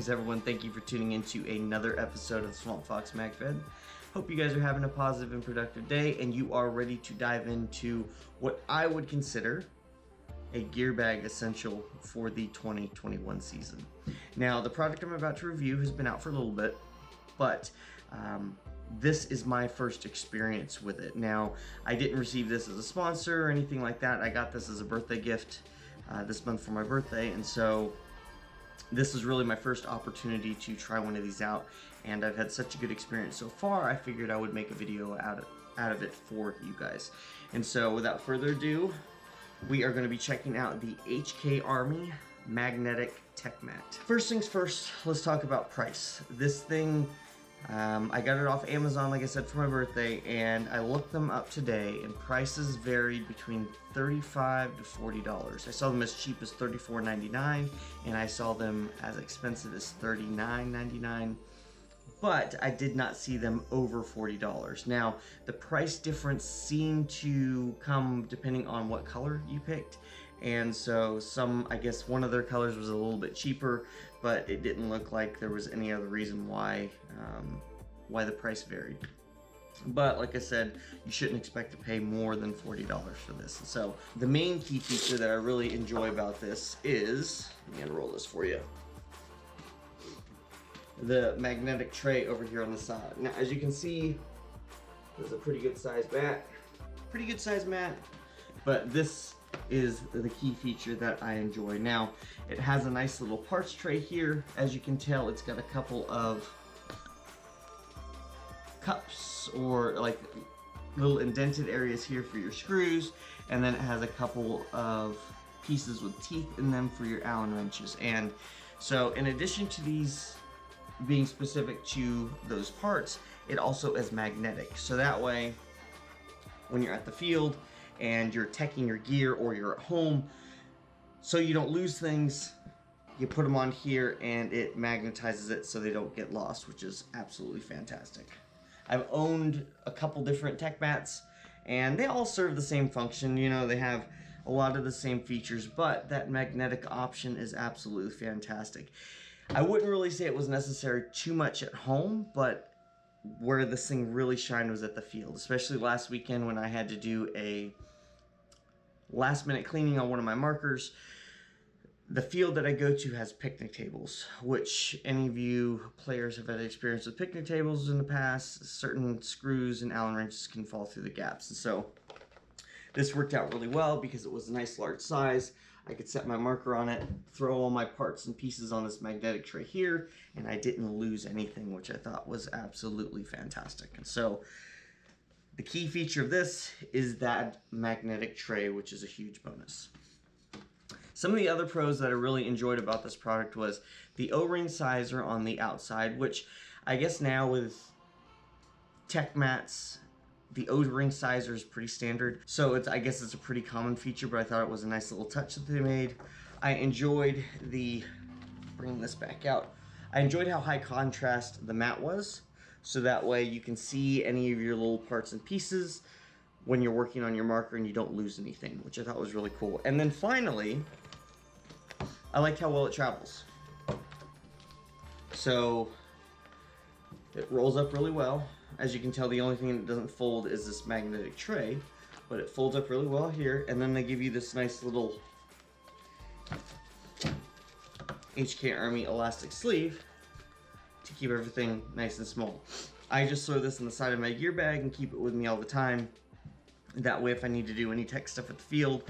Greetings everyone, thank you for tuning into another episode of Swamp Fox MagFed. Hope you guys are having a positive and productive day and you are ready to dive into what I would consider a gear bag essential for the 2021 season. Now the product I'm about to review has been out for a little bit, but this is my first experience with it. Now I didn't receive this as a sponsor or anything like that. I got this as a birthday gift this month for my birthday, and so this is really my first opportunity to try one of these out, and I've had such a good experience so far, I figured I would make a video out of it for you guys. And so without further ado, we are going to be checking out the HK Army Magnetic Tech Mat. First things first, let's talk about price. This thing, I got it off Amazon, like I said, for my birthday, and I looked them up today, and prices varied between $35 to $40. I saw them as cheap as $34.99, and I saw them as expensive as $39.99, but I did not see them over $40. Now, the price difference seemed to come depending on what color you picked, and so I guess one of their colors was a little bit cheaper, but it didn't look like there was any other reason why the price varied. But like I said, you shouldn't expect to pay more than $40 for this. So the main key feature that I really enjoy about this is, I'm gonna roll this for you, the magnetic tray over here on the side. Now, as you can see, this is a pretty good sized mat. But this is the key feature that I enjoy. Now, it has a nice little parts tray here. As you can tell, it's got a couple of cups or like little indented areas here for your screws, and then it has a couple of pieces with teeth in them for your Allen wrenches. And so in addition to these being specific to those parts, it also is magnetic. So that way, when you're at the field and you're teching your gear or you're at home, so you don't lose things, you put them on here and it magnetizes it so they don't get lost, which is absolutely fantastic. I've owned a couple different tech mats and they all serve the same function. You know, they have a lot of the same features, but that magnetic option is absolutely fantastic. I wouldn't really say it was necessary too much at home, but where this thing really shined was at the field, especially last weekend when I had to do a last minute cleaning on one of my markers. The field that I go to has picnic tables, which any of you players have had experience with picnic tables in the past. Certain screws and Allen wrenches can fall through the gaps, and so this worked out really well because it was a nice large size. I could set my marker on it, throw all my parts and pieces on this magnetic tray here, and I didn't lose anything, which I thought was absolutely fantastic. And so the key feature of this is that magnetic tray, which is a huge bonus. Some of the other pros that I really enjoyed about this product was the O-ring sizer on the outside, which I guess now with tech mats, the O-ring sizer is pretty standard, so I guess it's a pretty common feature, but I thought it was a nice little touch that they made. I enjoyed bringing this back out, I enjoyed how high contrast the mat was, so that way you can see any of your little parts and pieces when you're working on your marker and you don't lose anything, which I thought was really cool. And then finally, I liked how well it travels. So it rolls up really well. As you can tell, the only thing that doesn't fold is this magnetic tray, but it folds up really well here, and then they give you this nice little HK Army elastic sleeve to keep everything nice and small. I just throw this in the side of my gear bag and keep it with me all the time. That way, if I need to do any tech stuff at the field,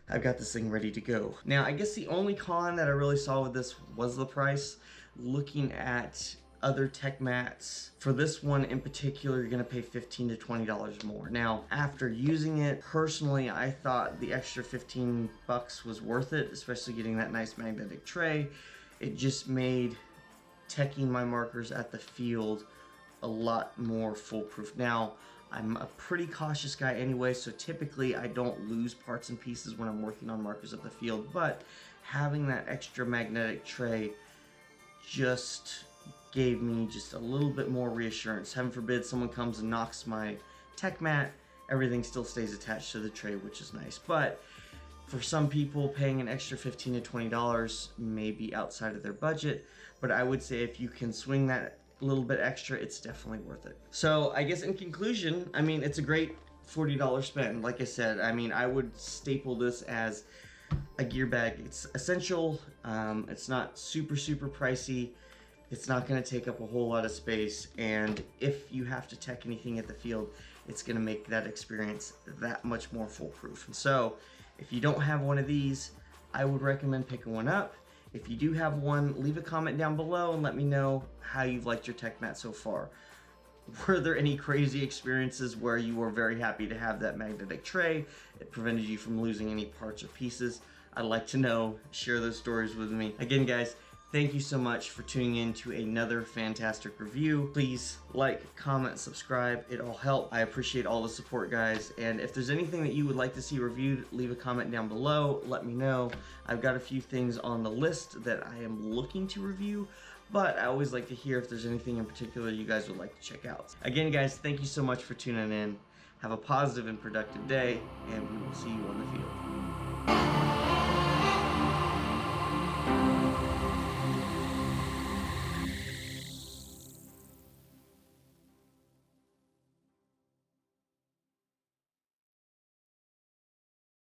I've got this thing ready to go. Now, I guess the only con that I really saw with this was the price. Looking at other tech mats, for this one in particular, you're gonna pay $15 to $20 more. Now, after using it, personally, I thought the extra 15 bucks was worth it, especially getting that nice magnetic tray. It just made teching my markers at the field a lot more foolproof. Now, I'm a pretty cautious guy anyway, so typically I don't lose parts and pieces when I'm working on markers at the field, but having that extra magnetic tray just gave me just a little bit more reassurance. Heaven forbid someone comes and knocks my tech mat, everything still stays attached to the tray, which is nice. But for some people, paying an extra $15 to $20 may be outside of their budget, but I would say if you can swing that a little bit extra, it's definitely worth it. So I guess in conclusion, I mean, it's a great $40 spend. Like I said, I mean, I would staple this as a gear bag. It's essential. It's not super pricey. It's not going to take up a whole lot of space, and if you have to tech anything at the field, it's going to make that experience that much more foolproof. And so if you don't have one of these, I would recommend picking one up. If you do have one, leave a comment down below and let me know how you've liked your tech mat so far. Were there any crazy experiences where you were very happy to have that magnetic tray? It prevented you from losing any parts or pieces? I'd like to know. Share those stories with me. Again, guys, thank you so much for tuning in to another fantastic review. Please like, comment, subscribe. It all helps. I appreciate all the support, guys. And if there's anything that you would like to see reviewed, leave a comment down below. Let me know. I've got a few things on the list that I am looking to review, but I always like to hear if there's anything in particular you guys would like to check out. Again, guys, thank you so much for tuning in. Have a positive and productive day, and we will see you on the field.